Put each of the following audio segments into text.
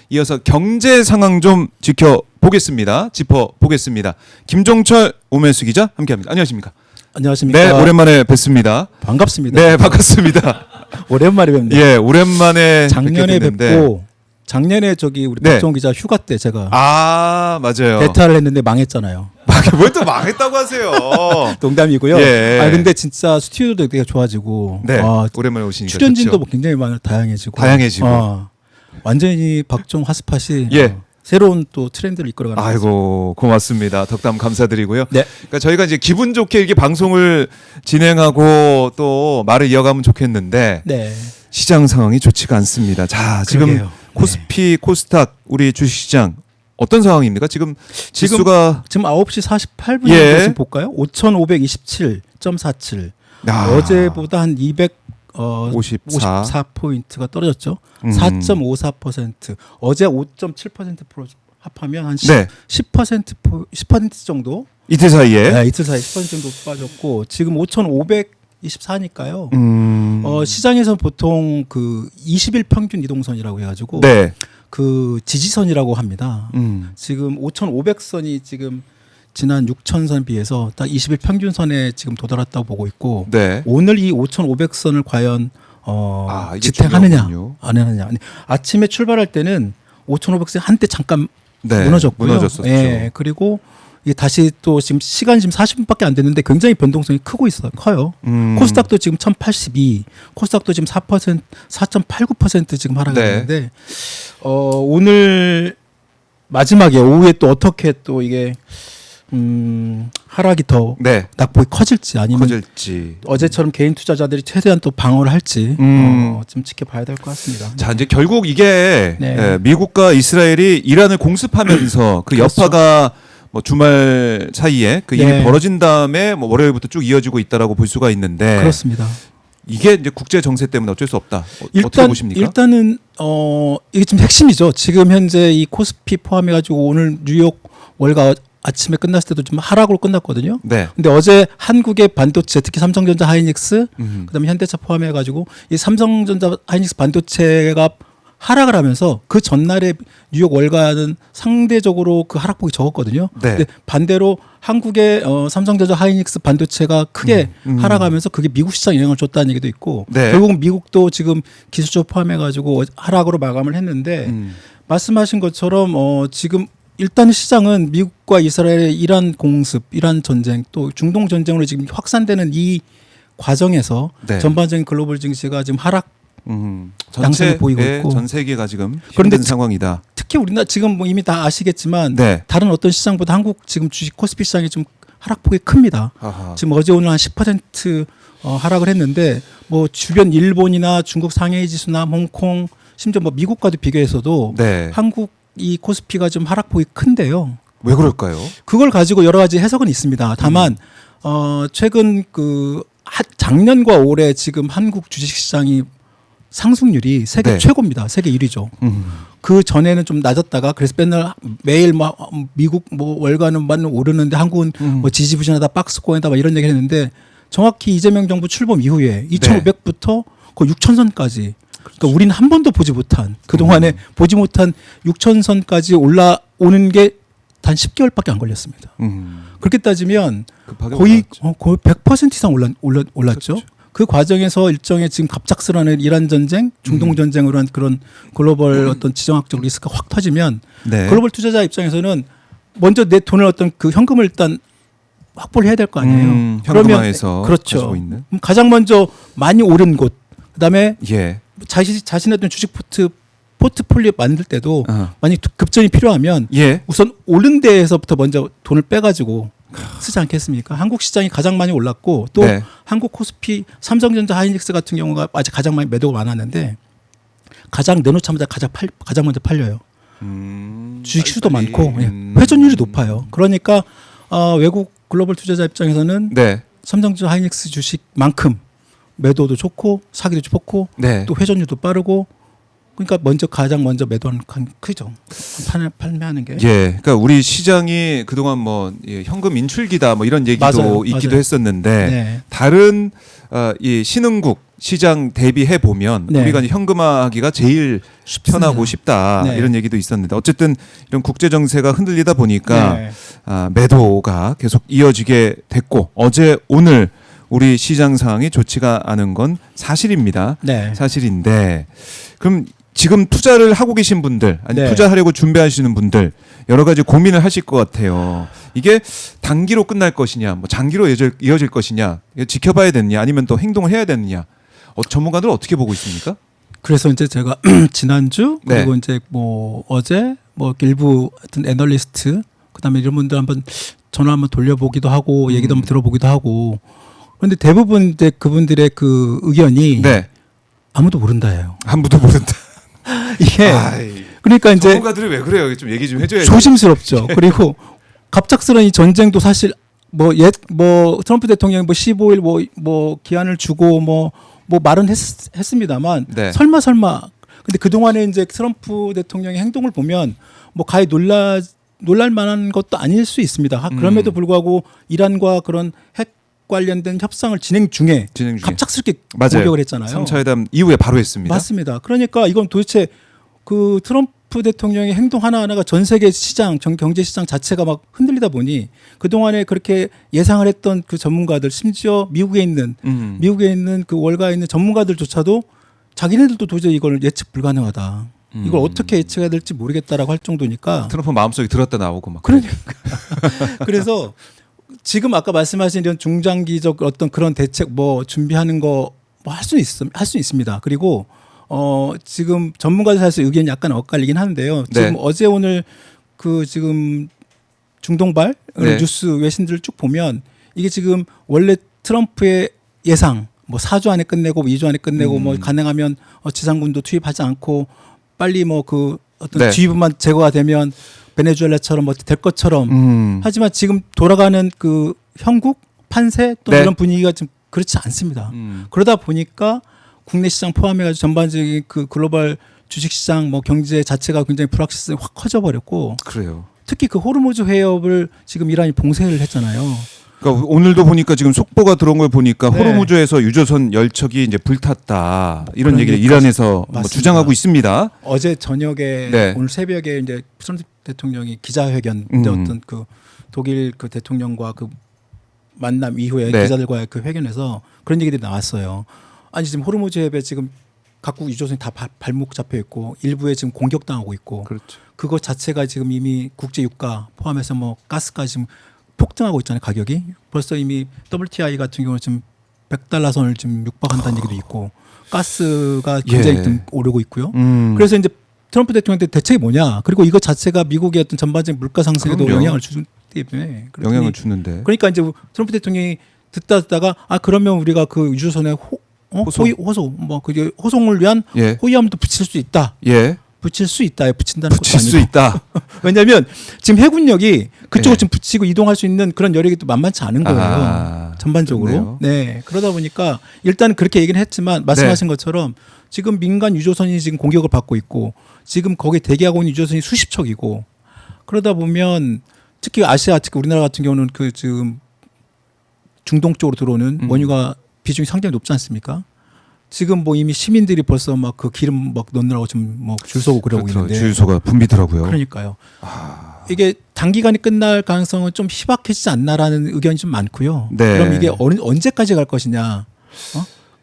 이어서 경제 상황 좀 짚어보겠습니다. 김종철 오면수 기자 함께합니다. 안녕하십니까? 안녕하십니까? 네, 오랜만에 뵙습니다. 반갑습니다. 네, 반갑습니다. 오랜만에 뵙네요. 예, 오랜만에 작년에 뵙겠는데. 뵙고 작년에 저기 우리 네. 박정훈 기자 휴가 때 제가 맞아요. 대타를 했는데 망했잖아요. 뭘 또 망했다고 하세요. 농담이고요. 예. 근데 진짜 스튜디오도 되게 좋아지고 네, 오랜만에 오시니까 출연진도 좋죠. 굉장히 많이 다양해지고 다양해지고. 완전히 박정훈 핫스팟이 예. 새로운 또 트렌드를 이끌어가는 것 같습니다. 아이고 고맙습니다. 덕담 감사드리고요. 네. 그러니까 저희가 이제 기분 좋게 이렇게 방송을 진행하고 또 말을 이어가면 좋겠는데 네. 시장 상황이 좋지가 않습니다. 자, 지금 그러게요. 코스피, 코스닥 우리 주식시장 어떤 상황입니까? 지금 지수가 지금 9시 48분에 예. 지금 볼까요? 5,527.47. 야. 어제보다 한 54. 54포인트가 떨어졌죠. 음. 4.54%. 어제 5.7% 합하면 한 10, 네. 10% 정도? 이틀 사이에 네, 이틀 사이 10% 정도 빠졌고 지금 5,524니까요. 시장에서 보통 그 20일 평균 이동선이라고 해가지고 네. 그 지지선이라고 합니다. 음. 지금 5,500선이 지금 지난 6,000선 비해서 딱 20일 평균선에 지금 도달했다고 보고 있고 네. 오늘 이 5,500선을 과연 이게 지탱하느냐 중요하군요. 안 하느냐. 아침에 출발할 때는 5,500선 한때 잠깐 네. 무너졌고요. 무너졌었죠. 예, 그리고 이게 다시 또 지금 시간 지금 40분밖에 안 됐는데 굉장히 변동성이 커요. 코스닥도 지금 1,082, 코스닥도 지금 4.89% 지금 하락했는데 오늘 마지막에 오후에 또 어떻게 또 이게 하락이 더 네. 낙폭이 커질지 아니면 커질지. 어제처럼 개인 투자자들이 최대한 또 방어를 할지 좀 지켜봐야 될 것 같습니다. 자, 이제 결국 이게 네. 미국과 이스라엘이 이란을 공습하면서 그 그렇죠. 여파가 뭐 주말 사이에 그 일이 네. 벌어진 다음에 뭐 월요일부터 쭉 이어지고 있다라고 볼 수가 있는데 그렇습니다. 이게 이제 국제 정세 때문에 어쩔 수 없다. 어떻게 보십니까? 일단은 이게 지금 핵심이죠. 지금 현재 이 코스피 포함해가지고 오늘 뉴욕 월가 아침에 끝났을 때도 좀 하락으로 끝났거든요. 네. 근데 어제 한국의 반도체, 특히 삼성전자, 하이닉스, 음. 그다음에 현대차 포함해가지고 이 삼성전자, 하이닉스 반도체가 하락을 하면서 그 전날에 뉴욕 월가는 상대적으로 그 하락폭이 적었거든요. 네. 근데 반대로 한국의 삼성전자, 하이닉스 반도체가 크게 하락하면서 그게 미국 시장에 영향을 줬다는 얘기도 있고 네. 결국 미국도 지금 기술적 포함해가지고 하락으로 마감을 했는데 말씀하신 것처럼 지금 일단 시장은 미국과 이스라엘의 이란 공습, 이란 전쟁, 또 중동 전쟁으로 지금 확산되는 이 과정에서 네. 전반적인 글로벌 증시가 지금 하락 전체 양상을 보이고 있고. 전 세계가 지금 그런데 힘든 상황이다. 특히 우리나라 지금 뭐 이미 다 아시겠지만 네. 다른 어떤 시장보다 한국 지금 주식 코스피 시장이 좀 하락폭이 큽니다. 아하. 지금 어제 오늘 한 10% 하락을 했는데 뭐 주변 일본이나 중국 상해이 지수나 홍콩 심지어 뭐 미국과도 비교해서도 네. 한국 이 코스피가 좀 하락폭이 큰데요. 왜 그럴까요? 그걸 가지고 여러 가지 해석은 있습니다. 다만 최근 그 작년과 올해 지금 한국 주식시장이 상승률이 세계 네. 최고입니다. 세계 1위죠. 그 전에는 좀 낮았다가 그래서 맨날 매일 막 미국 뭐 월가는 만 오르는데 한국은 뭐 지지부진하다 박스권이다 막 이런 얘기를 했는데 정확히 이재명 정부 출범 이후에 2,500부터 그 6,000선까지 그러니까 우리는 한 번도 보지 못한 그동안에 보지 못한 6,000선까지 올라오는 게 단 10개월밖에 안 걸렸습니다. 그렇게 따지면 급하게 거의 올라왔죠. 거의 100% 이상 올랐죠. 그렇죠. 그 과정에서 일종의 지금 갑작스러운 이란 전쟁, 중동 전쟁으로 한 그런 글로벌 어떤 지정학적 리스크가 확 터지면 네. 글로벌 투자자 입장에서는 먼저 내 돈을 어떤 그 현금을 일단 확보를 해야 될 거 아니에요. 현금화해서 그렇죠. 가지고 있는. 그럼 가장 먼저 많이 오른 곳, 그다음에 예. 자신의 어떤 주식 포트폴리오 만들 때도 어. 만약 급전이 필요하면 예. 우선 오른 데에서부터 먼저 돈을 빼가지고 쓰지 않겠습니까? 한국 시장이 가장 많이 올랐고 또 네. 한국 코스피, 삼성전자, 하이닉스 같은 경우가 아직 가장 많이 매도가 많았는데 가장 내놓자마자 가장 먼저 팔려요. 주식 수도 빨리. 많고 회전율이 높아요. 그러니까 외국 글로벌 투자자 입장에서는 네. 삼성전자, 하이닉스 주식만큼 매도도 좋고 사기도 좋고 네. 또 회전율도 빠르고 그러니까 가장 먼저 매도하는 건 크죠. 판매하는 게. 예, 그러니까 우리 시장이 그동안 뭐 현금 인출기다 뭐 이런 얘기도 맞아요. 있기도 맞아요. 했었는데 네. 다른 이 신흥국 시장 대비해 보면 네. 우리가 이제 현금화하기가 제일 편하고 쉽다 네. 이런 얘기도 있었는데 어쨌든 이런 국제 정세가 흔들리다 보니까 네. 매도가 계속 이어지게 됐고 어제 오늘 우리 시장 상황이 좋지가 않은 건 사실입니다. 네. 사실인데 그럼 지금 투자를 하고 계신 분들 아니 네. 투자하려고 준비하시는 분들 여러 가지 고민을 하실 것 같아요. 이게 단기로 끝날 것이냐, 뭐 장기로 이어질 것이냐, 이거 지켜봐야 되느냐, 아니면 또 행동을 해야 되느냐. 전문가들은 어떻게 보고 있습니까? 그래서 이제 제가 지난주 네. 그리고 이제 뭐 어제 뭐 일부 하여튼 애널리스트 그다음에 이런 분들 한번 전화 한번 돌려보기도 하고 얘기도 한번 들어보기도 하고 그런데 대부분 이제 그분들의 그 의견이 네, 아무도 모른다예요. 아무도 모른다. 이게 아이, 그러니까 이제 전문가들이 왜 그래요? 좀 얘기 좀 해줘야지. 조심스럽죠. 그리고 갑작스런 이 전쟁도 사실 뭐 트럼프 대통령이 뭐 15일 뭐 기한을 주고 뭐 말은 했습니다만 네. 설마 근데 그동안에 이제 트럼프 대통령의 행동을 보면 뭐 가히 놀랄 만한 것도 아닐 수 있습니다. 그럼에도 불구하고 이란과 그런 핵 관련된 협상을 진행 중에 갑작스럽게 맞아요. 공격을 했잖아요. 3차 회담 이후에 바로 했습니다. 맞습니다. 그러니까 이건 도대체 그 트럼프 대통령의 행동 하나하나가 전 세계 시장, 경제 시장 자체가 막 흔들리다 보니 그동안에 그렇게 예상을 했던 그 전문가들 심지어 미국에 있는 그 월가에 있는 전문가들조차도 자기네들도 도저히 이걸 예측 불가능하다. 이걸 어떻게 예측해야 될지 모르겠다라고 할 정도니까. 트럼프 마음속에 들었다 나오고 막. 그러니까. 그래서 지금 아까 말씀하신 이런 중장기적 어떤 그런 대책 뭐 준비하는 거 뭐 할 수 있습니다. 그리고 지금 전문가들 사이에서 의견이 약간 엇갈리긴 하는데요. 지금 네. 어제 오늘 그 지금 중동발 네. 뉴스 외신들을 쭉 보면 이게 지금 원래 트럼프의 예상 뭐 4주 안에 끝내고 2주 안에 끝내고 뭐 가능하면 지상군도 투입하지 않고 빨리 뭐 그 어떤 네. 지휘부만 제거가 되면 베네수엘라처럼 뭐 될 것처럼 하지만 지금 돌아가는 그 형국 판세 또 네. 이런 분위기가 좀 그렇지 않습니다. 그러다 보니까 국내 시장 포함해가지고 전반적인 그 글로벌 주식시장 뭐 경제 자체가 굉장히 불확실성이 확 커져버렸고 그래요. 특히 그 호르무즈 해협을 지금 이란이 봉쇄를 했잖아요. 그러니까 오늘도 보니까 지금 속보가 들어온 걸 보니까 네. 호르무즈에서 유조선 열척이 이제 불탔다 이런 그런 얘기를 얘기까지 이란에서 뭐 맞습니다. 주장하고 있습니다. 어제 저녁에 네. 오늘 새벽에 이제 트럼프 대통령이 기자회견 때 어떤 그 독일 그 대통령과 그 만남 이후에 네. 기자들과의 그 회견에서 그런 얘기들이 나왔어요. 아니 지금 호르무즈 해협에 지금 각국 유조선이 다 발목 잡혀 있고 일부에 지금 공격당하고 있고 그렇죠. 그것 자체가 지금 이미 국제 유가 포함해서 뭐 가스까지 지금 폭등하고 있잖아요. 가격이 벌써 이미 WTI 같은 경우는 지금 $100 선을 지금 육박한다는 얘기도 있고 가스가 굉장히 예. 좀 오르고 있고요. 그래서 그래서 이제 트럼프 대통령한테 대책이 뭐냐? 그리고 이거 자체가 미국의 어떤 전반적인 물가 상승에도 그럼요. 영향을 주기 때문에 영향을 주는데. 그러니까 이제 트럼프 대통령이 듣다가 그러면 우리가 그 유조선에 호송 뭐 그게 호송을 위한 예. 호위함도 붙일 수 있다. 예. 붙일 수 있다. 붙인다는 붙일 것도 수 아니고. 있다. 왜냐하면 지금 해군력이 그쪽으로 예. 지금 붙이고 이동할 수 있는 그런 여력이 또 만만치 않은 거예요. 전반적으로. 좋네요. 네. 그러다 보니까 일단 그렇게 얘기는 했지만 말씀하신 것처럼 지금 민간 유조선이 지금 공격을 받고 있고 지금 거기에 대기하고 있는 유조선이 수십 척이고 그러다 보면 특히 아시아 특히 우리나라 같은 경우는 그 지금 중동 쪽으로 들어오는 원유가 비중이 상당히 높지 않습니까? 지금 뭐 이미 시민들이 벌써 막 그 기름 막 넣느라고 좀 뭐 줄 서고 그러고 그렇죠. 있는데 주유소가 붐비더라고요. 그러니까요. 이게 단기간에 끝날 가능성은 좀 희박해지지 않나라는 의견이 좀 많고요. 네. 그럼 이게 언제까지 갈 것이냐?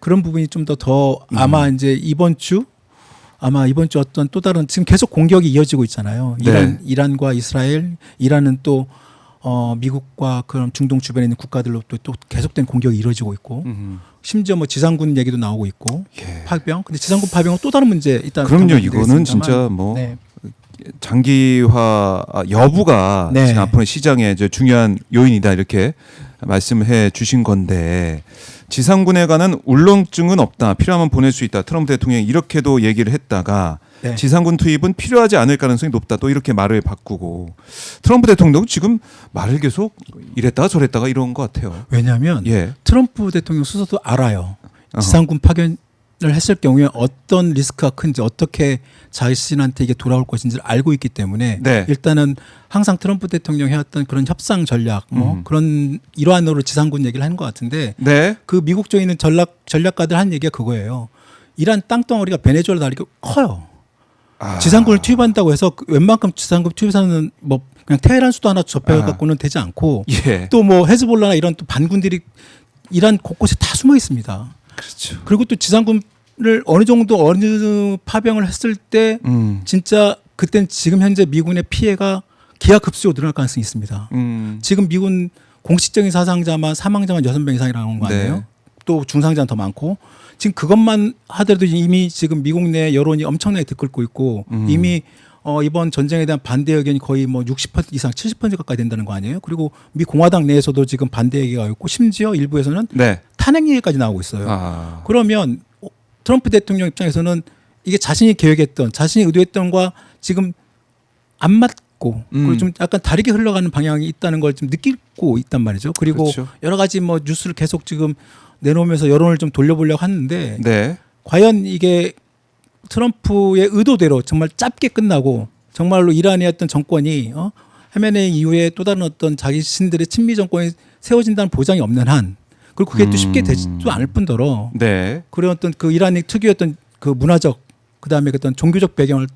그런 부분이 좀 더 아마 이제 이번 주 어떤 또 다른 지금 계속 공격이 이어지고 있잖아요. 네. 이란과 이스라엘, 이란은 또 미국과 그런 중동 주변에 있는 국가들로 또 계속된 공격이 이루어지고 있고 심지어 뭐 지상군 얘기도 나오고 있고 예. 파병. 근데 지상군 파병은 또 다른 문제 일단 그럼요. 이거는 진짜 뭐 네. 장기화 여부가 네. 지금 앞으로 시장의 이제 중요한 요인이다 이렇게 말씀해 주신 건데 지상군에 관한 울렁증은 없다. 필요하면 보낼 수 있다. 트럼프 대통령이 이렇게도 얘기를 했다가 네. 지상군 투입은 필요하지 않을 가능성이 높다. 또 이렇게 말을 바꾸고 트럼프 대통령도 지금 말을 계속 이랬다가 저랬다가 이런 것 같아요. 왜냐하면 예. 트럼프 대통령 스스로도 알아요. 지상군 파견을 했을 경우에 어떤 리스크가 큰지 어떻게 자신한테 이게 돌아올 것인지를 알고 있기 때문에 네. 일단은 항상 트럼프 대통령이 해왔던 그런 협상 전략 그런 일환으로 지상군 얘기를 하는 것 같은데 네. 그 미국 쪽에 있는 전략가들 한 얘기가 그거예요. 이란 땅덩어리가 베네수엘라 다르게 커요. 지상군을 투입한다고 해서 웬만큼 지상군 투입하는 뭐 그냥 테헤란 수도 하나 접해 갖고는 되지 않고 예. 또 뭐 헤즈볼라나 이런 또 반군들이 이란 곳곳에 다 숨어 있습니다. 그렇죠. 그리고 또 지상군을 어느 정도 어느 파병을 했을 때 진짜 그땐 지금 현재 미군의 피해가 기하급수로 늘어날 가능성이 있습니다. 지금 미군 공식적인 사망자만 6명 이상이 나오는 거 아니에요? 네. 또 중상자는 더 많고 지금 그것만 하더라도 이미 지금 미국 내 여론이 엄청나게 들끓고 있고 이미 이번 전쟁에 대한 반대 의견이 거의 뭐 60% 이상 70% 가까이 된다는 거 아니에요? 그리고 미 공화당 내에서도 지금 반대 얘기가 있고 심지어 일부에서는 네. 탄핵 얘기까지 나오고 있어요. 그러면 트럼프 대통령 입장에서는 이게 자신이 계획했던 자신이 의도했던과 지금 안 맞고 그리고 좀 약간 다르게 흘러가는 방향이 있다는 걸 좀 느끼고 있단 말이죠. 그리고 그렇죠. 여러 가지 뭐 뉴스를 계속 지금 내놓으면서 여론을 좀 돌려보려고 하는데 네. 과연 이게 트럼프의 의도대로 정말 짧게 끝나고 정말로 이란의 어떤 정권이 하메네이 이후에 또 다른 어떤 자기신들의 친미 정권이 세워진다는 보장이 없는 한 그리고 그게 또 쉽게 되지도 않을 뿐더러 네. 그런 어떤 그 이란의 특유의 어떤 그 문화적 그다음에 그 어떤 종교적 배경을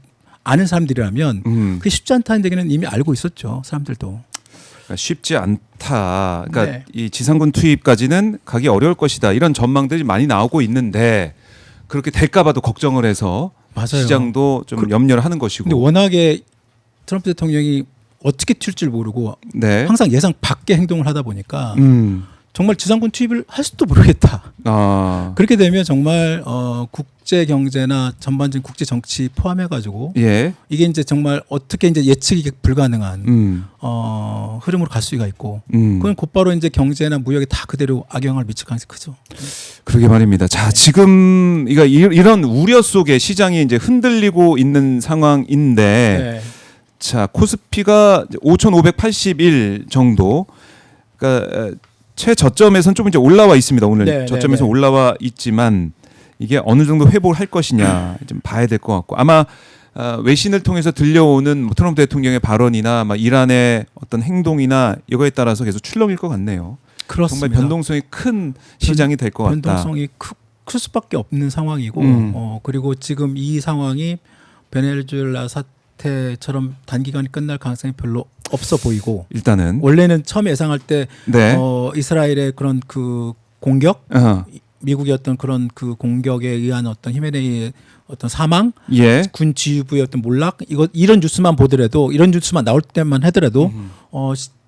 아는 사람들이라면 그게 쉽지 않다는 얘기는 이미 알고 있었죠. 사람들도. 그러니까 쉽지 않다. 그러니까 네. 이 지상군 투입까지는 가기 어려울 것이다. 이런 전망들이 많이 나오고 있는데 그렇게 될까봐도 걱정을 해서 맞아요. 시장도 좀 염려를 하는 것이고. 근데 워낙에 트럼프 대통령이 어떻게 튈줄 모르고 네. 항상 예상 밖의 행동을 하다 보니까 정말 지상군 투입을 할 수도 모르겠다. 아. 그렇게 되면 정말 국제 경제나 전반적인 국제 정치 포함해 가지고 예. 이게 이제 정말 어떻게 이제 예측이 불가능한 흐름으로 갈 수가 있고 그건 곧바로 이제 경제나 무역에 다 그대로 악영향을 미칠 가능성이 크죠. 그러게 말입니다. 자, 지금 이런 우려 속에 시장이 이제 흔들리고 있는 상황인데 네. 자, 코스피가 5,581 정도. 그러니까 최저점에서는 좀 이제 올라와 있습니다. 오늘 네, 저점에서 네, 네. 올라와 있지만 이게 어느 정도 회복을 할 것이냐 좀 봐야 될 것 같고 아마 외신을 통해서 들려오는 뭐 트럼프 대통령의 발언이나 막 이란의 어떤 행동이나 이거에 따라서 계속 출렁일 것 같네요. 그렇습니다. 정말 변동성이 큰 시장이 될 것 같다. 변동성이 클 수밖에 없는 상황이고 그리고 지금 이 상황이 베네수엘라 사태처럼 단기간에 끝날 가능성이 별로 없어 보이고 일단은 원래는 처음 예상할 때 네. 이스라엘의 그런 그 공격 어허. 미국의 어떤 그런 그 공격에 의한 어떤 히메네이의 어떤 사망, 예. 군 지휘부의 어떤 몰락 이런 뉴스만 보더라도 이런 뉴스만 나올 때만 하더라도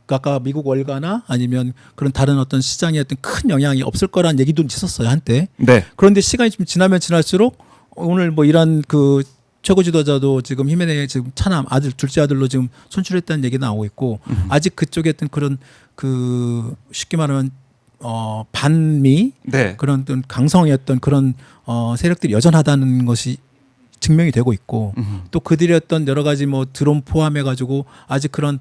아까 미국 월가나 아니면 그런 다른 어떤 시장에 어떤 큰 영향이 없을 거라는 얘기도 있었어요 한때. 네. 그런데 시간이 좀 지나면 지날수록 오늘 뭐 이런 그 최고 지도자도 지금 히메네이 지금 차남 아들 둘째 아들로 지금 선출했다는 얘기 나오고 있고 아직 그쪽에 어떤 그런 그 쉽게 말하면 반미 네. 그런 어떤 강성이었던 그런 세력들이 여전하다는 것이 증명이 되고 있고 또 그들의 어떤 여러 가지 뭐 드론 포함해 가지고 아직 그런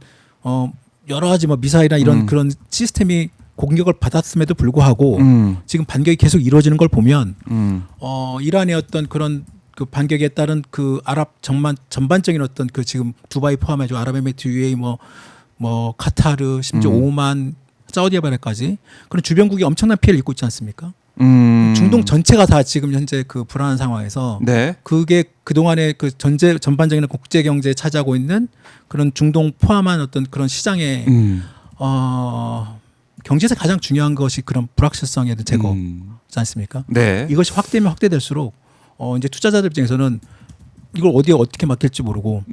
여러 가지 뭐 미사일이나 이런 그런 시스템이 공격을 받았음에도 불구하고 지금 반격이 계속 이루어지는 걸 보면 이란의 어떤 그런 그 반격에 따른 그 아랍 전반적인 어떤 그 지금 두바이 포함해서 아랍에미리트 UAE 뭐 카타르 심지어 오만 사우디아라비아까지 그런 주변국이 엄청난 피해를 입고 있지 않습니까? 중동 전체가 다 지금 현재 그 불안한 상황에서 네. 그게 그동안의 그 전반적인 국제 경제에 차지하고 있는 그런 중동 포함한 어떤 그런 시장의 경제에서 가장 중요한 것이 그런 불확실성에 대한 제거지 않습니까? 네. 이것이 확대면 확대될수록 이제 투자자들 입장에서는 이걸 어디에 어떻게 맡길지 모르고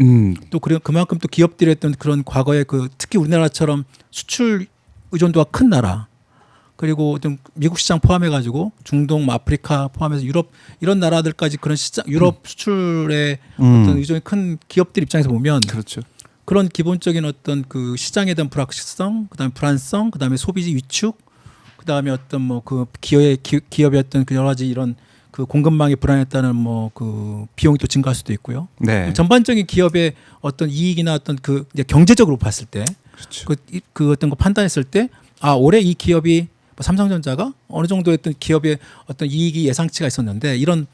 또 그만큼 또 기업들이 했던 그런 과거에 그 특히 우리나라처럼 수출 의존도가 큰 나라 그리고 어떤 미국 시장 포함해 가지고 중동, 아프리카 포함해서 유럽 이런 나라들까지 그런 시장 유럽 수출에 어떤 의존이 큰 기업들 입장에서 보면 그렇죠. 그런 기본적인 어떤 그 시장에 대한 불확실성, 그다음에 불안성, 그다음에 소비지 위축, 그다음에 어떤 뭐 그 기업의 어떤 그 여러 가지 이런 그 공급망이 불안했다는 뭐 그 비용이 또 증가할 수도 있고요. 네. 전반적인 기업의 어떤 이익이나 어떤 그 이제 경제적으로 봤을 때 그렇죠. 그 어떤 거 판단했을 때 올해 이 기업이 삼성전자가 어느 정도의 어떤 기업의 어떤 이익이 예상치가 있었는데 이런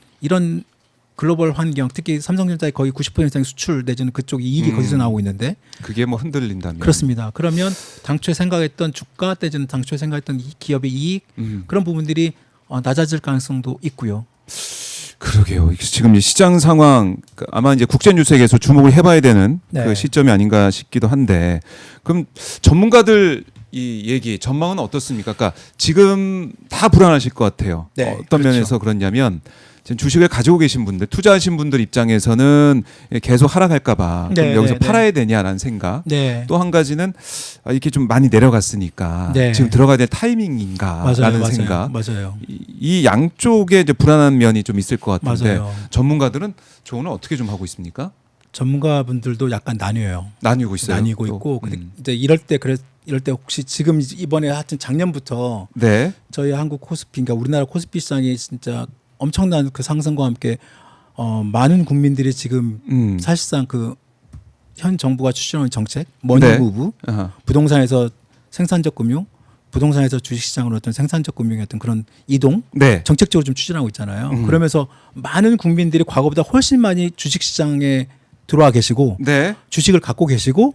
글로벌 환경, 특히 삼성전자의 거의 90% 이상의 수출 내지는 그쪽 이익이 거기서 나오고 있는데 그게 뭐 흔들린다면 그렇습니다. 그러면 당초에 생각했던 주가 내지는 당초에 생각했던 이 기업의 이익 그런 부분들이 낮아질 가능성도 있고요. 그러게요. 지금 이 시장 상황 아마 이제 국제 뉴스에서 주목을 해봐야 되는 네. 그 시점이 아닌가 싶기도 한데 그럼 전문가들 이 얘기 전망은 어떻습니까? 그러니까 지금 다 불안하실 것 같아요. 네, 어떤 그렇죠. 면에서 그러냐면 지금 주식을 가지고 계신 분들, 투자하신 분들 입장에서는 계속 하락할까봐 네, 그럼 여기서 네, 네. 팔아야 되냐라는 생각. 네. 또 한 가지는 이렇게 좀 많이 내려갔으니까 네. 지금 들어가야 될 타이밍인가라는 생각. 맞아요. 이 양쪽에 이제 불안한 면이 좀 있을 것 같은데 맞아요. 전문가들은 조언을 어떻게 좀 하고 있습니까? 전문가분들도 약간 나뉘어요. 나뉘고 있어요. 나뉘고 또. 있고 근데 이제 이럴 때 혹시 지금 이번에 하여튼 작년부터 네. 저희 한국 코스피, 그러니까 우리나라 코스피 시장이 진짜 엄청난 그 상승과 함께 많은 국민들이 지금 사실상 그 현 정부가 추진하는 정책, 머니 네. 무브, 아하. 부동산에서 생산적 금융, 부동산에서 주식시장으로 어떤 생산적 금융의 어떤 그런 이동 네. 정책적으로 좀 추진하고 있잖아요. 그러면서 많은 국민들이 과거보다 훨씬 많이 주식시장에 들어와 계시고 네. 주식을 갖고 계시고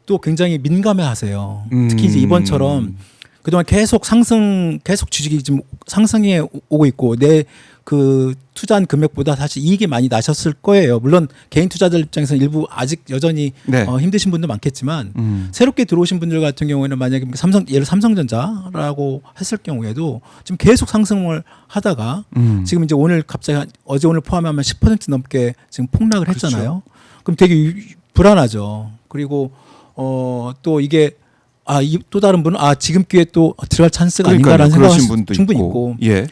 또 굉장히 민감해하세요. 특히 이제 이번처럼 그동안 계속 주식이 지금 상승해 오고 있고 내 그 투자한 금액보다 사실 이익이 많이 나셨을 거예요. 물론 개인 투자자들 입장에서는 일부 아직 여전히 네. 힘드신 분도 많겠지만 새롭게 들어오신 분들 같은 경우에는 만약에 예를 삼성전자라고 했을 경우에도 지금 계속 상승을 하다가 지금 이제 오늘 갑자기 어제 오늘 포함하면 10% 넘게 지금 폭락을 했잖아요. 그럼 되게 불안하죠. 그리고 또 이게 또 다른 분은 지금 기회에 또 들어갈 찬스가 아닌가라는 생각을 충분히 있고. 예.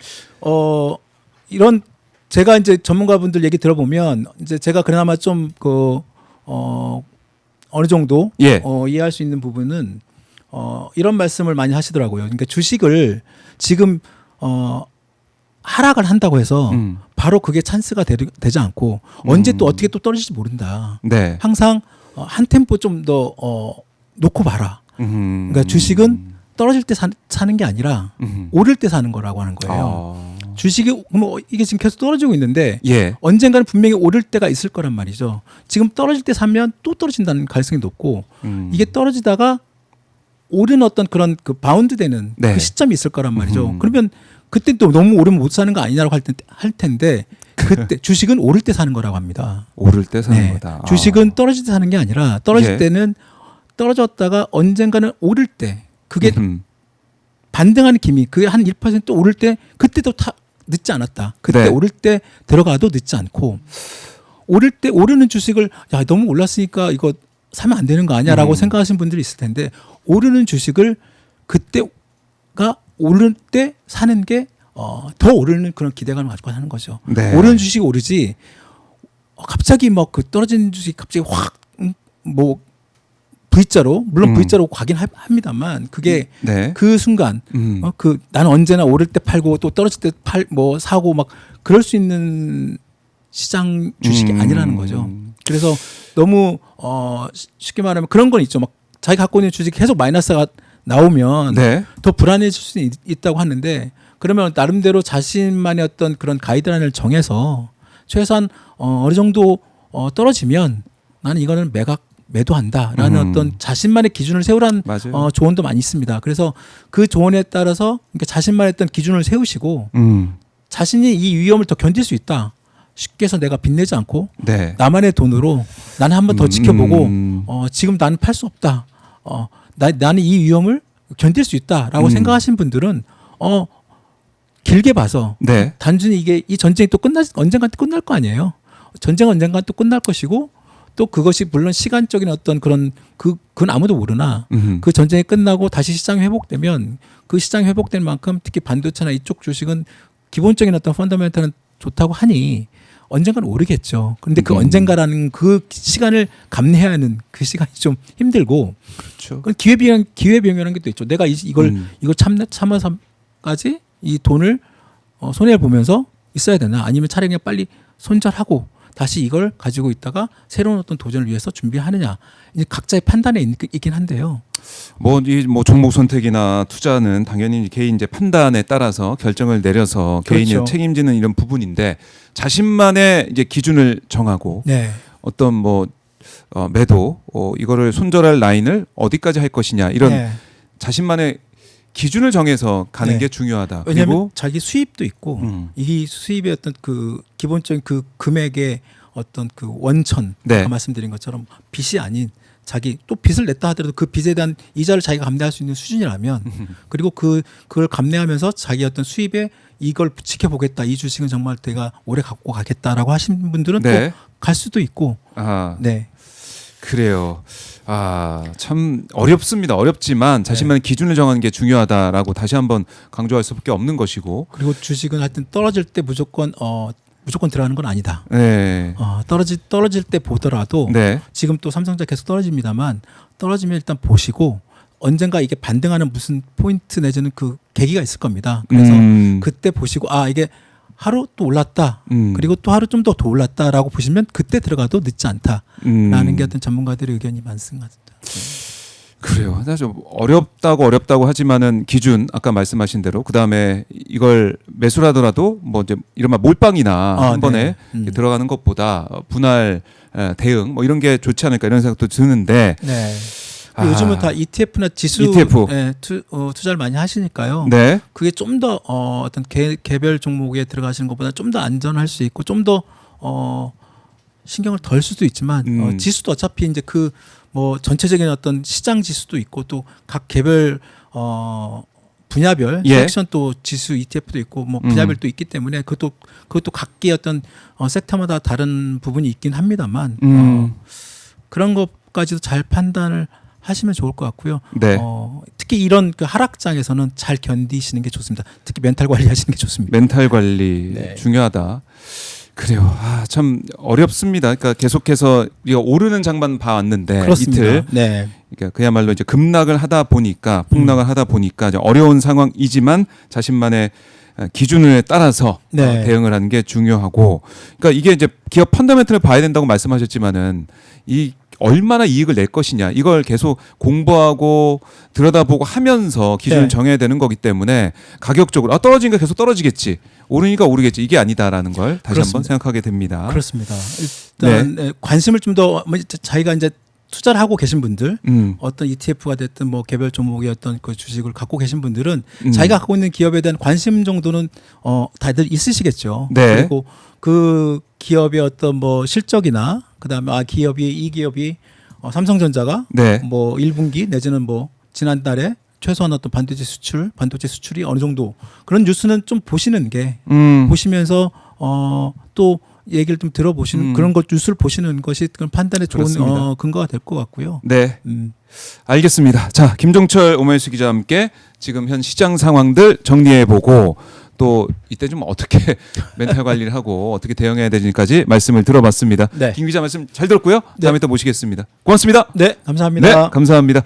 이런 제가 이제 전문가분들 얘기 들어보면 이제 제가 그나마 좀 어느 정도 예. 이해할 수 있는 부분은 이런 말씀을 많이 하시더라고요. 그러니까 주식을 지금 하락을 한다고 해서 바로 그게 찬스가 되지 않고 언제 또 어떻게 또 떨어질지 모른다. 네. 항상 한 템포 좀 더 놓고 봐라. 그러니까 주식은 떨어질 때 사는 게 아니라 오를 때 사는 거라고 하는 거예요. 주식이 이게 지금 계속 떨어지고 있는데 예. 언젠가는 분명히 오를 때가 있을 거란 말이죠. 지금 떨어질 때 사면 또 떨어진다는 가능성이 높고 이게 떨어지다가 오른 어떤 그런 그 바운드 되는 네. 그 시점이 있을 거란 말이죠. 그러면 그때 또 너무 오르면 못 사는 거 아니냐고 할 텐데 그때 주식은 오를 때 사는 거라고 합니다. 오를 때 사는 네. 거다. 주식은 떨어질 때 사는 게 아니라 떨어질 예. 때는 떨어졌다가 언젠가는 오를 때 그게 반등하는 기미 그게 한 1% 오를 때 그때도 늦지 않았다. 그때 네. 오를 때 들어가도 늦지 않고 오를 때 오르는 주식을 너무 올랐으니까 이거 사면 안 되는 거 아니야라고 생각하시는 분들이 있을 텐데 오르는 주식을 그때가 오를 때 사는 게 더 오르는 그런 기대감을 가지고 하는 거죠. 네. 오르는 주식이 오르지 갑자기 막 그 떨어지는 주식이 갑자기 확 V자로 물론 V자로 가긴 합니다만 그게 네. 그 순간 나는 언제나 오를 때 팔고 또 떨어질 때 사고 막 그럴 수 있는 시장 주식이 아니라는 거죠. 그래서 너무 쉽게 말하면 그런 건 있죠. 막 자기 갖고 있는 주식이 계속 마이너스가 나오면 네. 더 불안해질 수 있다고 하는데 그러면 나름대로 자신만의 어떤 그런 가이드라인을 정해서 최소한 어느 정도 떨어지면 나는 이거는 매도한다라는 어떤 자신만의 기준을 세우라는 맞아요. 조언도 많이 있습니다. 그래서 그 조언에 따라서 그러니까 자신만의 어떤 기준을 세우시고 자신이 이 위험을 더 견딜 수 있다. 쉽게 해서 내가 빚내지 않고 네. 나만의 돈으로 나는 한번 더 지켜보고 지금 나는 팔 수 없다. 나는 이 위험을 견딜 수 있다라고 생각하시는 분들은 길게 봐서 네. 단순히 이 전쟁이 또 언젠가 끝날 거 아니에요. 전쟁은 언젠가 또 끝날 것이고 또 그것이 물론 시간적인 어떤 그건 아무도 모르나 그 전쟁이 끝나고 다시 시장이 회복되면 그 시장이 회복된 만큼 특히 반도체나 이쪽 주식은 기본적인 어떤 펀더멘털은 좋다고 하니 언젠가는 오르겠죠. 그런데 그 언젠가라는 그 시간을 감내해야 하는 그 시간이 좀 힘들고 그렇죠. 기회비용이라는 게 또 있죠. 내가 이걸 참아서까지 이 돈을 손해를 보면서 있어야 되나 아니면 차라리 그냥 빨리 손절하고 다시 이걸 가지고 있다가 새로운 어떤 도전을 위해서 준비하느냐 이제 각자의 판단에 있긴 한데요. 뭐 종목 선택이나 투자는 당연히 개인 이제 판단에 따라서 결정을 내려서 개인이 그렇죠. 책임지는 이런 부분인데 자신만의 이제 기준을 정하고 네. 어떤 매도 이거를 손절할 라인을 어디까지 할 것이냐 이런 네. 자신만의 기준을 정해서 가는 네. 게 중요하다. 왜냐하면 그리고 자기 수입도 있고 이 수입의 어떤 그 기본적인 그 금액의 어떤 그 원천 네. 아까 말씀드린 것처럼 빚이 아닌 자기 또 빚을 냈다 하더라도 그 빚에 대한 이자를 자기가 감내할 수 있는 수준이라면 그리고 그걸 감내하면서 자기 어떤 수입에 이걸 지켜보겠다 이 주식은 정말 내가 오래 갖고 가겠다라고 하신 분들은 네. 또 갈 수도 있고 아 네. 그래요. 참 어렵습니다. 어렵지만 자신만의 기준을 정하는 게 중요하다라고 다시 한번 강조할 수밖에 없는 것이고. 그리고 주식은 하여튼 떨어질 때 무조건 들어가는 건 아니다. 네. 떨어질 때 보더라도 네. 지금 또 삼성전자 계속 떨어집니다만 떨어지면 일단 보시고 언젠가 이게 반등하는 무슨 포인트 내지는 그 계기가 있을 겁니다. 그래서 그때 보시고 이게 하루 또 올랐다. 그리고 또 하루 좀 더 올랐다라고 보시면 그때 들어가도 늦지 않다라는 게 어떤 전문가들의 의견이 많습니다. 그래요. 사실 좀 어렵다고 하지만은 기준 아까 말씀하신 대로 그 다음에 이걸 매수를 하더라도 뭐 이제 이른바 몰빵이나 한 번에 네. 들어가는 것보다 분할 대응 뭐 이런 게 좋지 않을까 이런 생각도 드는데. 네. 요즘은 다 ETF나 지수 ETF. 투자를 많이 하시니까요. 네. 그게 좀 더 어떤 개별 종목에 들어가시는 것보다 좀 더 안전할 수 있고 좀 더 신경을 덜 수도 있지만 지수도 어차피 이제 그 뭐 전체적인 어떤 시장 지수도 있고 또 각 개별 분야별 예. 섹션 또 지수 ETF도 있고 뭐 분야별 또 있기 때문에 그것도 각기 어떤 섹터마다 다른 부분이 있긴 합니다만 그런 것까지도 잘 판단을 하시면 좋을 것 같고요. 네. 특히 이런 그 하락장에서는 잘 견디시는 게 좋습니다. 특히 멘탈 관리하시는 게 좋습니다. 멘탈 관리 네. 중요하다. 그래요. 참 어렵습니다. 그러니까 계속해서 우리가 오르는 장만 봐왔는데 그렇습니다. 이틀. 네. 그러니까 그야말로 이제 급락을 하다 보니까 폭락을 하다 보니까 이제 어려운 상황이지만 자신만의 기준에 따라서 네. 대응을 하는 게 중요하고, 그러니까 이게 이제 기업 펀더멘털을 봐야 된다고 말씀하셨지만은 이 얼마나 이익을 낼 것이냐 이걸 계속 공부하고 들여다보고 하면서 기준을 네. 정해야 되는 거기 때문에 가격적으로 떨어지니까 계속 떨어지겠지, 오르니까 오르겠지, 이게 아니다라는 걸 다시 그렇습니다. 한번 생각하게 됩니다. 그렇습니다. 일단 관심을 좀 더 자기가 이제 투자를 하고 계신 분들 어떤 ETF가 됐든 뭐 개별 종목의 어떤 그 주식을 갖고 계신 분들은 자기가 갖고 있는 기업에 대한 관심 정도는 다들 있으시겠죠. 네. 그리고 그 기업의 어떤 뭐 실적이나 그다음에 이 기업이 삼성전자가 네. 뭐 1분기 내지는 뭐 지난달에 최소한 어떤 반도체 수출이 어느 정도 그런 뉴스는 좀 보시는 게 보시면서 또 얘기를 좀 들어보시는 그런 것 뉴스를 보시는 것이 그런 판단에 좋은 그렇습니다. 근거가 될 것 같고요. 네. 알겠습니다. 자, 김종철 오마이뉴스 기자와 함께 지금 현 시장 상황들 정리해보고 또 이때 좀 어떻게 멘탈 관리를 하고 어떻게 대응해야 되는지까지 말씀을 들어봤습니다. 네. 김 기자 말씀 잘 들었고요. 다음에 또 모시겠습니다. 고맙습니다. 네, 감사합니다. 네, 감사합니다.